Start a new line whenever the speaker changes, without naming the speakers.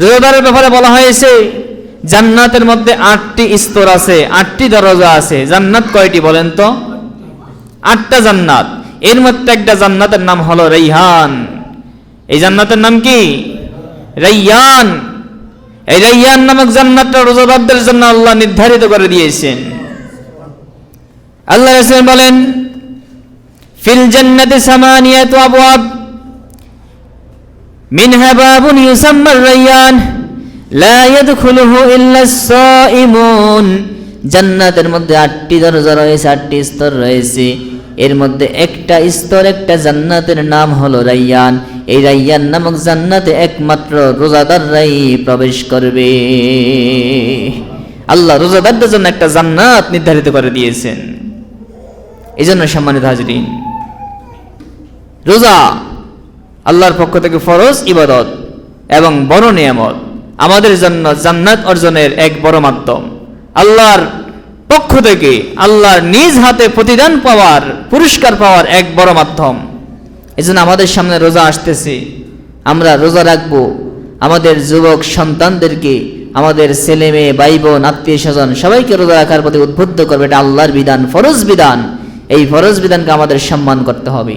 রোজাদারের ব্যাপারে বলা হয়েছে জান্নাতের মধ্যে 8টি স্তর আছে, 8টি দরজা আছে। জান্নাত কয়টি বলেন তো? 8টা জান্নাত। এর মধ্যে একটা জান্নাতের নাম হলো রাইহান। এই জান্নাতের নাম কি? রাইয়ান। এই রাইয়ান নামক জান্নাতটা রোজাদারদের জন্য আল্লাহ নির্ধারিত করে দিয়েছেন। আল্লাহ রাসূল বলেন, ফিল জান্নাতি সামানিয়াতু আবওয়াব মিনহা বাবুন ইউসাম্মা রাইয়ান লা ইয়াদখুলুহু ইল্লা আস-সাইমুন। জান্নাতের মধ্যে 8টি দরজা রয়েছে, 8টি স্তর রয়েছে। এর মধ্যে একটা স্তর, একটা জান্নাতের নাম হলো রাইয়ান। এই রাইয়ান নামক জান্নাতে একমাত্র রোজাদাররাই প্রবেশ করবে। আল্লাহ রোজাদারদের জন্য একটা জান্নাত নির্ধারিত করে দিয়েছেন। এই জন্য সম্মানিত হাজরিন, রোজা আল্লাহর পক্ষ থেকে ফরজ ইবাদত এবং বড় নিয়ামত, আমাদের জন্য জান্নাত অর্জনের এক বড় মাধ্যম। আল্লাহর পক্ষ থেকে আল্লাহর নিজ হাতে প্রতিদান পাওয়ার, পুরস্কার পাওয়ার এক বড় মাধ্যম। এই জন্য আমাদের সামনে রোজা আসতেছে, আমরা রোজা রাখবো। আমাদের যুবক সন্তানদেরকে, আমাদের ছেলে মেয়ে, ভাই বোন, আত্মীয় স্বজন সবাইকে রোজা রাখার প্রতি উদ্বুদ্ধ করবে। এটা আল্লাহর বিধান, ফরজ বিধান। এই ফরজ বিধানকে আমাদের সম্মান করতে হবে।